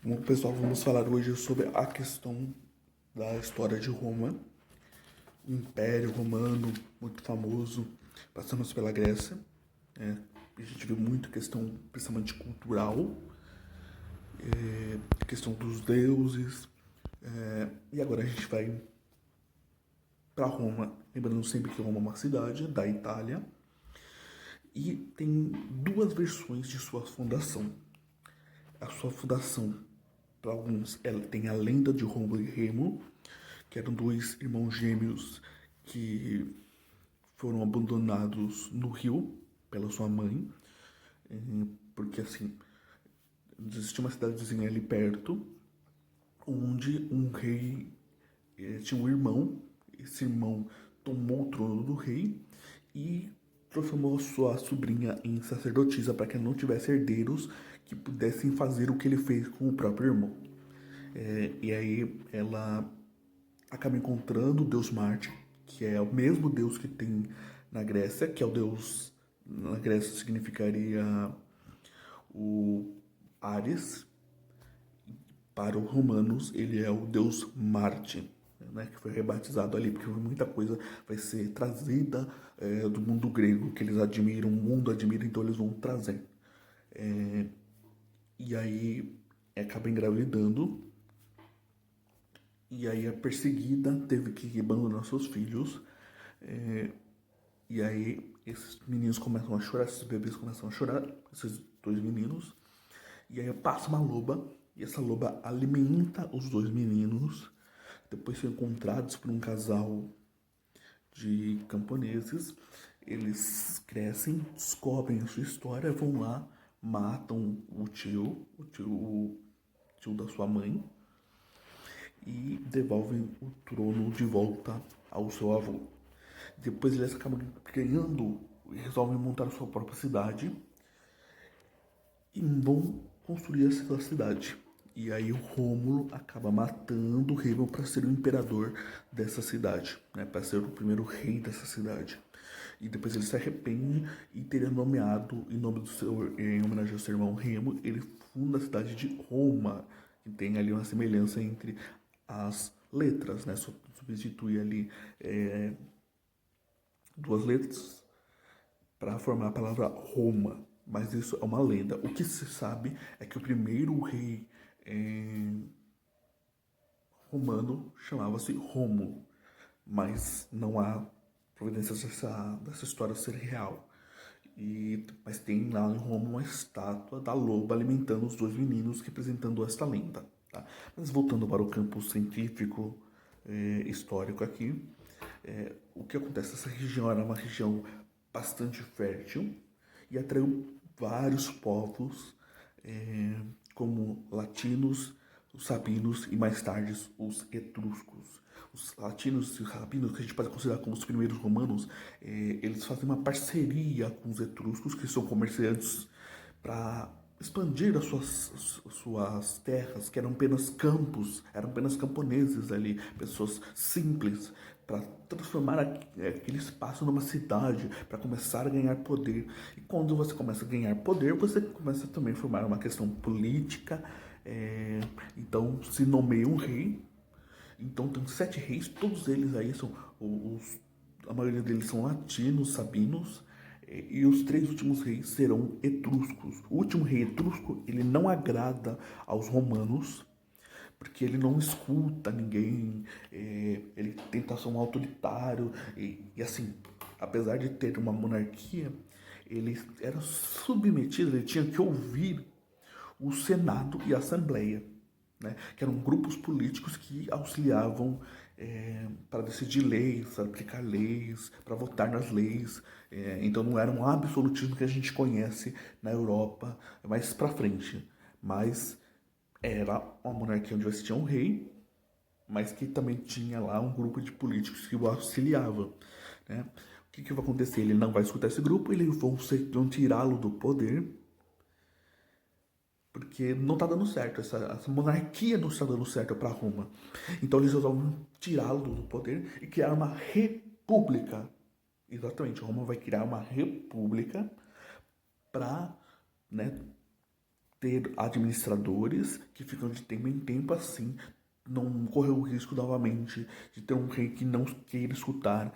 Bom, pessoal, vamos falar hoje sobre a questão da história de Roma, o Império Romano, muito famoso. Passamos pela Grécia, né? A gente viu muito questão, principalmente cultural, questão dos deuses, e agora a gente vai para Roma, lembrando sempre que Roma é uma cidade da Itália, e tem duas versões de sua fundação. A sua fundação, para alguns, ela tem a lenda de Rômulo e Remo, que eram dois irmãos gêmeos que foram abandonados no rio pela sua mãe, porque assim, existia uma cidadezinha ali perto, onde um rei tinha um irmão, esse irmão tomou o trono do rei e transformou sua sobrinha em sacerdotisa para que ela não tivesse herdeiros que pudessem fazer o que ele fez com o próprio irmão. E aí ela acaba encontrando o deus Marte, que é o mesmo deus que tem na Grécia, que é o deus, na Grécia significaria o Ares. Para os romanos, ele é o deus Marte, né, que foi rebatizado ali, porque muita coisa vai ser trazida do mundo grego, que eles admiram, o mundo admira, então eles vão trazer. E aí acaba engravidando, e aí a perseguida teve que abandonar seus filhos. E aí esses meninos começam a chorar, esses bebês começam a chorar, esses dois meninos. E aí passa uma loba, e essa loba alimenta os dois meninos. Depois são encontrados por um casal de camponeses. Eles crescem, descobrem a sua história, vão lá, matam o tio da sua mãe, e devolvem o trono de volta ao seu avô. Depois eles acabam ganhando e resolvem montar a sua própria cidade e vão construir essa cidade. E aí o Rômulo acaba matando o Remo para ser o imperador dessa cidade, né? Para ser o primeiro rei dessa cidade. E depois ele se arrepende e teria nomeado, em homenagem ao seu irmão Remo, ele funda a cidade de Roma, que tem ali uma semelhança entre as letras, né? Substitui ali duas letras para formar a palavra Roma, mas isso é uma lenda. O que se sabe é que o primeiro rei romano chamava-se Rômulo, mas não há providências dessa história ser real. Mas tem lá em Roma uma estátua da loba alimentando os dois meninos, representando esta lenda. Tá? Mas voltando para o campo científico, histórico aqui, o que acontece? Essa região era uma região bastante fértil e atraiu vários povos, como latinos, os sabinos e mais tarde os etruscos. Os latinos e os sabinos, que a gente pode considerar como os primeiros romanos, eles fazem uma parceria com os etruscos, que são comerciantes, para expandir as suas terras, que eram apenas campos, eram apenas camponeses ali, pessoas simples, para transformar aquele espaço numa cidade, para começar a ganhar poder. E quando você começa a ganhar poder, você começa também a formar uma questão política. Então se nomeia um rei. Então tem 7 reis, todos eles aí são a maioria deles são latinos, sabinos, e os 3 últimos reis serão etruscos. O último rei etrusco, ele não agrada aos romanos, porque ele não escuta ninguém, ele tenta ser um autoritário, e assim, apesar de ter uma monarquia, ele era submetido, ele tinha que ouvir o Senado e a Assembleia, né, que eram grupos políticos que auxiliavam para decidir leis, para aplicar leis, para votar nas leis. Então não era um absolutismo que a gente conhece na Europa mais para frente, mas era uma monarquia onde você tinha um rei, mas que também tinha lá um grupo de políticos que o auxiliava, né? O que vai acontecer? Ele não vai escutar esse grupo, eles vão tirá-lo do poder, porque não está dando certo, essa monarquia não está dando certo para Roma. Então eles resolvem tirá-lo do poder e criar uma república. Exatamente, Roma vai criar uma república para, né, ter administradores que ficam de tempo em tempo assim, não correr o risco novamente de ter um rei que não queira escutar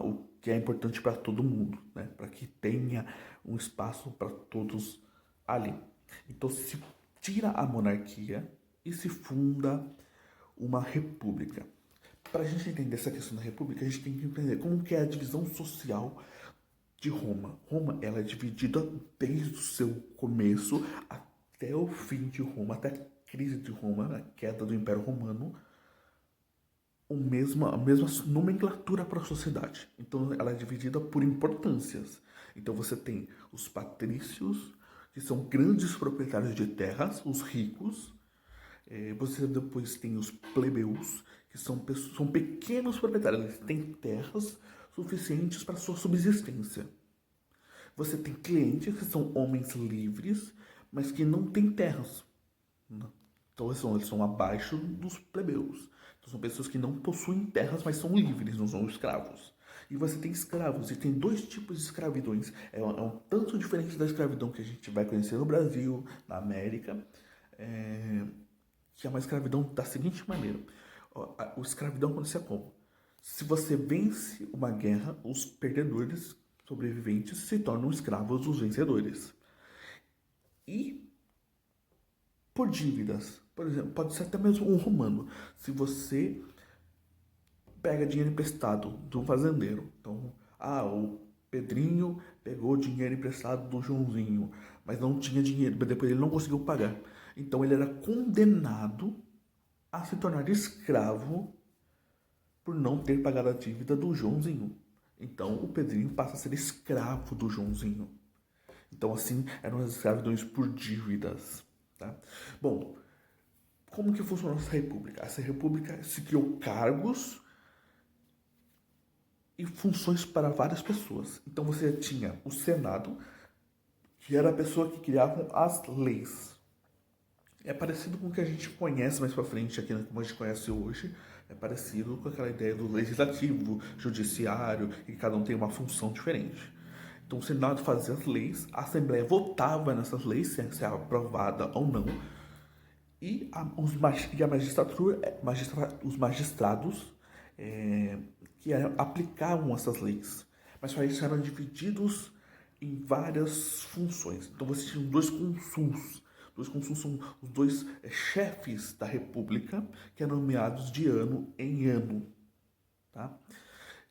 o que é importante para todo mundo, né? Para que tenha um espaço para todos ali. Então se tira a monarquia e se funda uma república. Para a gente entender essa questão da república, a gente tem que entender como que é a divisão social de Roma. Roma ela é dividida desde o seu começo até o fim de Roma, até a crise de Roma, a queda do Império Romano, a mesma nomenclatura para a sociedade. Então ela é dividida por importâncias. Então você tem os patrícios, que são grandes proprietários de terras, os ricos. Você depois tem os plebeus, que são pequenos proprietários, eles têm terras suficientes para sua subsistência. Você tem clientes que são homens livres, mas que não têm terras. Então eles são abaixo dos plebeus. Então, são pessoas que não possuem terras, mas são livres, não são escravos. E você tem escravos, e tem dois tipos de escravidões. É um tanto diferente da escravidão que a gente vai conhecer no Brasil, na América, que é uma escravidão da seguinte maneira. O escravidão acontecia como? Se você vence uma guerra, os perdedores sobreviventes se tornam escravos dos vencedores. E por dívidas. Por exemplo, pode ser até mesmo um romano. Se você pega dinheiro emprestado de um fazendeiro. Então, o Pedrinho pegou dinheiro emprestado do Joãozinho, mas não tinha dinheiro, depois ele não conseguiu pagar. Então ele era condenado a se tornar escravo por não ter pagado a dívida do Joãozinho. Então o Pedrinho passa a ser escravo do Joãozinho. Então assim, eram as escravidões por dívidas. Tá? Bom, como que funciona essa república? Essa república se criou cargos e funções para várias pessoas. Então você tinha o Senado, que era a pessoa que criava as leis. É parecido com o que a gente conhece mais pra frente aqui, como a gente conhece hoje. É parecido com aquela ideia do legislativo, judiciário, e cada um tem uma função diferente. Então o Senado fazia as leis, a Assembleia votava nessas leis, se é aprovada ou não, e a magistratura, os magistrados que aplicavam essas leis. Mas para isso eram divididos em várias funções. Então você tinha dois consuls. Dois consuls são os dois chefes da república, que eram nomeados de ano em ano. Tá?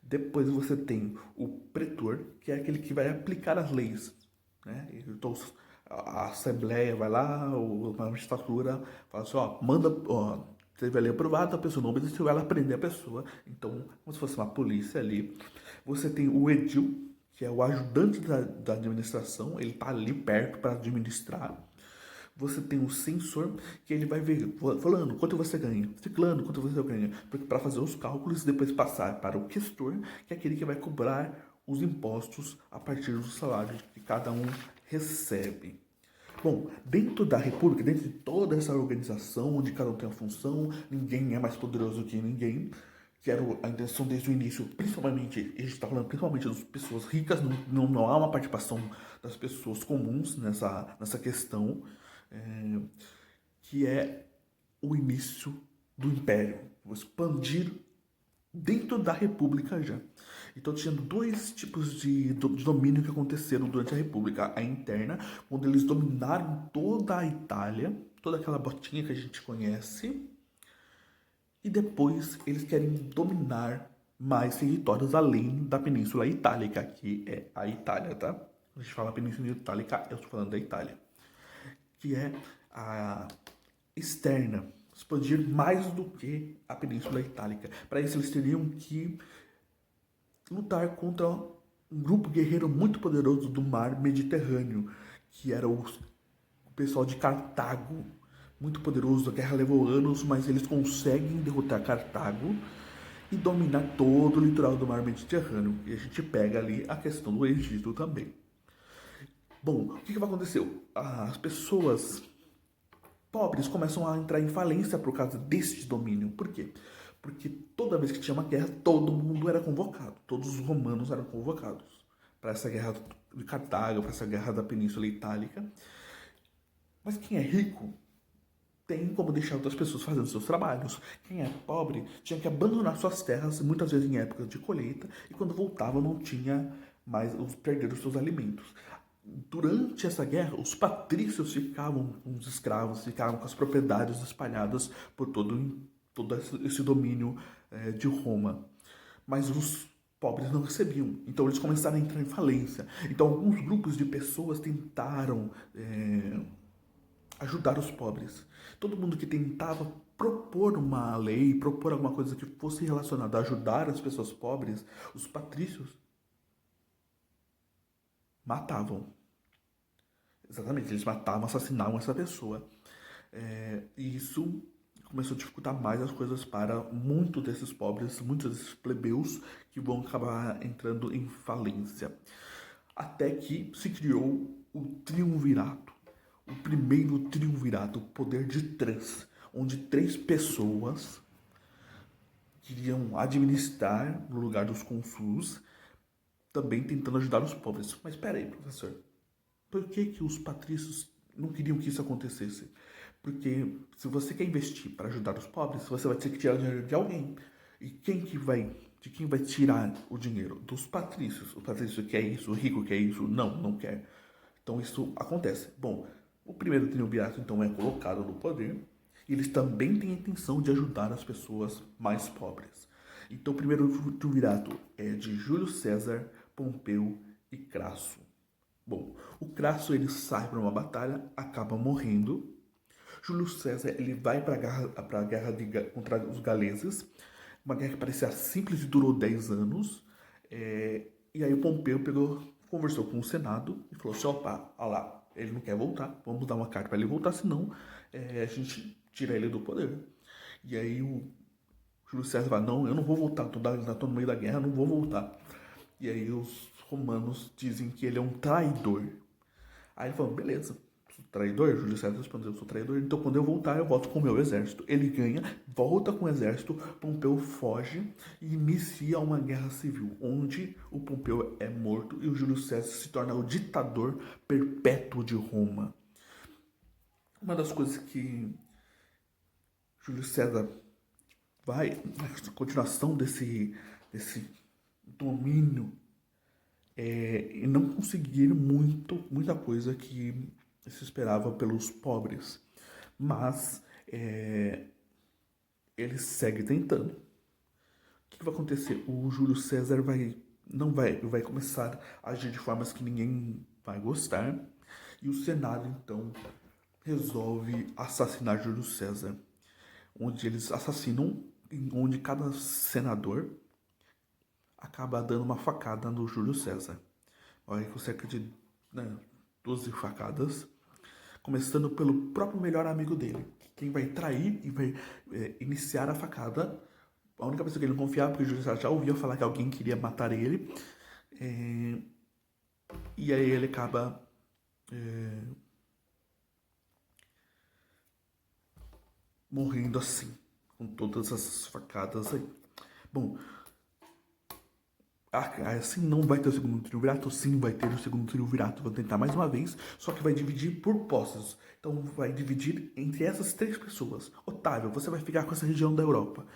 Depois você tem o pretor, que é aquele que vai aplicar as leis. Né? Então a Assembleia vai lá, a magistratura fala assim, manda, teve a lei aprovada, a pessoa não obedeceu, ela prende a pessoa. Então, como se fosse uma polícia ali. Você tem o edil, que é o ajudante da administração, ele tá ali perto para administrar. Você tem o censor, que ele vai ver, falando quanto você ganha, ciclando quanto você ganha, para fazer os cálculos e depois passar para o questor, que é aquele que vai cobrar os impostos a partir do salário que cada um recebe. Bom, dentro da República, dentro de toda essa organização, onde cada um tem uma função, ninguém é mais poderoso que ninguém, que era a intenção desde o início, principalmente, a gente está falando principalmente das pessoas ricas, não há uma participação das pessoas comuns nessa questão, que é o início do Império, o expandir dentro da República já. Então tinha dois tipos de domínio que aconteceram durante a República. A interna, quando eles dominaram toda a Itália, toda aquela botinha que a gente conhece, e depois eles querem dominar mais territórios além da Península Itálica, que é a Itália, tá? A gente fala Península Itálica, eu estou falando da Itália. Que é a externa, expandir mais do que a Península Itálica. Para isso eles teriam que lutar contra um grupo guerreiro muito poderoso do mar Mediterrâneo, que era o pessoal de Cartago, muito poderoso. A guerra levou anos, mas eles conseguem derrotar Cartago e dominar todo o litoral do mar Mediterrâneo. E a gente pega ali a questão do Egito também. Bom, o que vai acontecer? As pessoas pobres começam a entrar em falência por causa deste domínio. Por quê? Porque toda vez que tinha uma guerra, todo mundo era convocado. Todos os romanos eram convocados para essa guerra de Cartago, para essa guerra da Península Itálica. Mas quem é rico tem como deixar outras pessoas fazendo seus trabalhos. Quem é pobre tinha que abandonar suas terras, muitas vezes em épocas de colheita, e quando voltava não tinha mais os perder os seus alimentos. Durante essa guerra, os patrícios ficavam com os escravos, ficavam com as propriedades espalhadas por todo esse domínio de Roma. Mas os pobres não recebiam, então eles começaram a entrar em falência. Então alguns grupos de pessoas tentaram ajudar os pobres. Todo mundo que tentava propor uma lei, propor alguma coisa que fosse relacionada a ajudar as pessoas pobres, os patrícios matavam. Exatamente, eles matavam, assassinavam essa pessoa. E isso começou a dificultar mais as coisas para muitos desses pobres, muitos desses plebeus que vão acabar entrando em falência. Até que se criou o triunvirato. O primeiro triunvirato, o poder de três, onde três pessoas queriam administrar no lugar dos consuls, também tentando ajudar os pobres. Mas espera aí, professor, por que os patrícios não queriam que isso acontecesse? Porque se você quer investir para ajudar os pobres, você vai ter que tirar o dinheiro de alguém. E de quem vai tirar o dinheiro? Dos patrícios. O patrício quer isso, o rico quer isso? Não, não quer. Então isso acontece. Bom, o primeiro triunvirato então é colocado no poder e eles também têm a intenção de ajudar as pessoas mais pobres. Então o primeiro triunvirato é de Júlio César, Pompeu e Crasso. Bom, o Crasso ele sai para uma batalha, acaba morrendo. Júlio César ele vai para a guerra contra os galeses, uma guerra que parecia simples e durou 10 anos. E aí o Pompeu conversou com o Senado e falou assim, opa, olha lá, ele não quer voltar, vamos dar uma carta para ele voltar, senão a gente tira ele do poder. E aí o Júlio César fala, não, eu não vou voltar, tô no meio da guerra, não vou voltar. E aí os romanos dizem que ele é um traidor. Aí ele falou, beleza, sou traidor? Júlio César respondeu, sou traidor, então quando eu voltar eu volto com o meu exército. Ele ganha, volta com o exército, Pompeu foge e inicia uma guerra civil, onde o Pompeu é morto e o Júlio César se torna o ditador perpétuo de Roma. Uma das coisas que Júlio César na continuação desse domínio, e não conseguir muita coisa que se esperava pelos pobres. Mas ele segue tentando. O que vai acontecer? O Júlio César não vai começar a agir de formas que ninguém vai gostar. E o Senado, então, resolve assassinar Júlio César. Onde eles assassinam, onde cada senador acaba dando uma facada no Júlio César. Olha, com cerca de 12 facadas, começando pelo próprio melhor amigo dele, quem vai trair e vai iniciar a facada. A única pessoa que ele não confiava, porque o Júlio César já ouvia falar que alguém queria matar ele. E aí ele acaba morrendo assim, com todas essas facadas aí. Bom, assim não vai ter o segundo triunvirato, sim vai ter o segundo triunvirato. Vou tentar mais uma vez, só que vai dividir por posses. Então vai dividir entre essas três pessoas. Otávio, você vai ficar com essa região da Europa.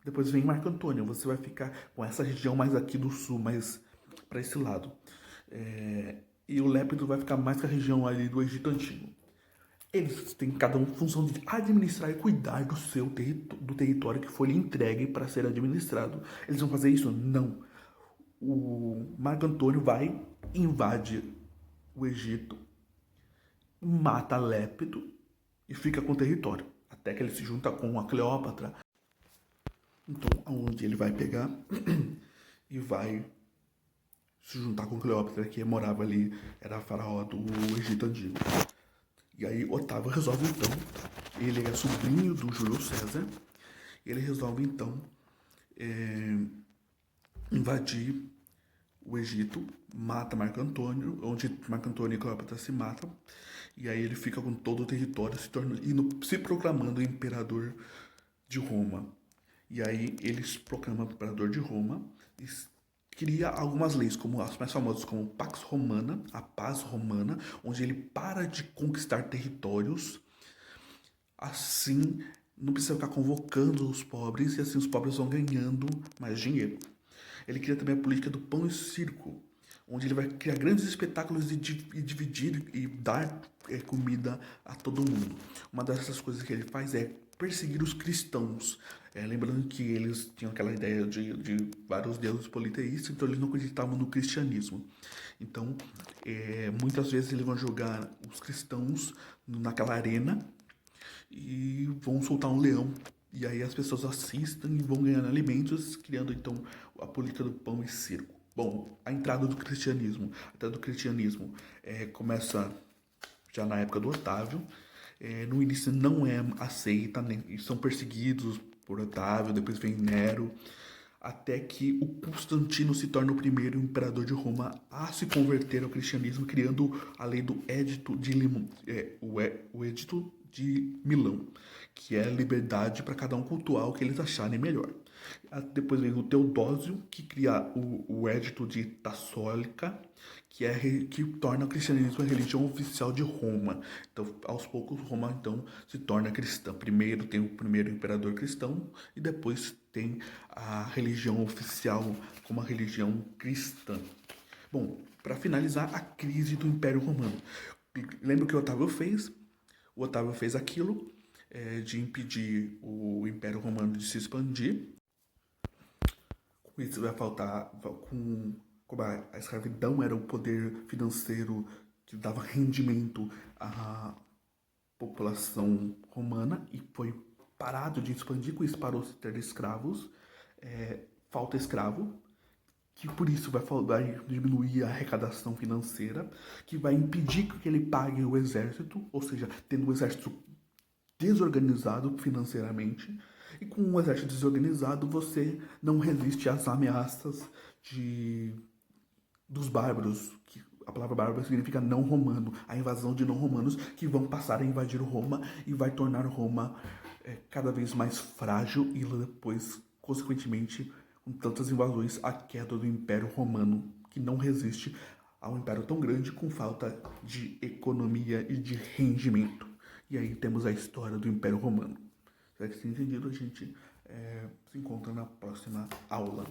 Depois vem Marco Antônio, você vai ficar com essa região mais aqui do sul, mais para esse lado. E o Lépido vai ficar mais com a região ali do Egito Antigo. Eles têm cada um função de administrar e cuidar do território que foi lhe entregue para ser administrado. Eles vão fazer isso? Não. O Marco Antônio vai, invade o Egito, mata Lépido e fica com o território. Até que ele se junta com a Cleópatra. Então, aonde ele vai pegar e vai se juntar com Cleópatra, que morava ali, era a faraó do Egito Antigo. E aí Otávio resolve então, ele é sobrinho do Júlio César, ele resolve então invadir o Egito, mata Marco Antônio, onde Marco Antônio e Cleópatra se matam, e aí ele fica com todo o território, se proclamando imperador de Roma. E aí eles proclamam imperador de Roma, cria algumas leis, como as mais famosas, como Pax Romana, a Paz Romana, onde ele para de conquistar territórios, assim não precisa ficar convocando os pobres, e assim os pobres vão ganhando mais dinheiro. Ele cria também a política do pão e circo, onde ele vai criar grandes espetáculos e dividir e dar comida a todo mundo. Uma dessas coisas que ele faz é perseguir os cristãos. Lembrando que eles tinham aquela ideia de vários deuses politeístas, então eles não acreditavam no cristianismo. Então, muitas vezes eles vão jogar os cristãos naquela arena e vão soltar um leão. E aí as pessoas assistem e vão ganhando alimentos, criando então a política do pão e circo. Bom, a entrada do cristianismo. A entrada do cristianismo começa já na época do Otávio. No início não é aceita, nem, são perseguidos por Otávio, depois vem Nero, até que o Constantino se torna o primeiro imperador de Roma a se converter ao cristianismo, criando a lei do Edito de Limão, o Edito de Milão, que é liberdade para cada um cultuar o que eles acharem melhor. Depois vem o Teodósio, que cria o Edito de Tassólica, que torna o cristianismo a religião oficial de Roma. Então, aos poucos, Roma então se torna cristã. Primeiro tem o primeiro imperador cristão e depois tem a religião oficial como a religião cristã. Bom, para finalizar, a crise do Império Romano. Lembra o que o Otávio fez? O Otávio fez aquilo de impedir o Império Romano de se expandir. Com isso vai faltar, como a escravidão era o poder financeiro que dava rendimento à população romana e foi parado de expandir, com isso parou de ter escravos, falta escravo, que por isso vai diminuir a arrecadação financeira, que vai impedir que ele pague o exército, ou seja, tendo o exército desorganizado financeiramente, e com um exército desorganizado você não resiste às ameaças dos bárbaros, que a palavra bárbaro significa não romano, a invasão de não romanos que vão passar a invadir Roma e vai tornar Roma cada vez mais frágil e depois, consequentemente, com tantas invasões, a queda do Império Romano, que não resiste a um império tão grande com falta de economia e de rendimento. E aí temos a história do Império Romano. Será que se entendido? A gente se encontra na próxima aula.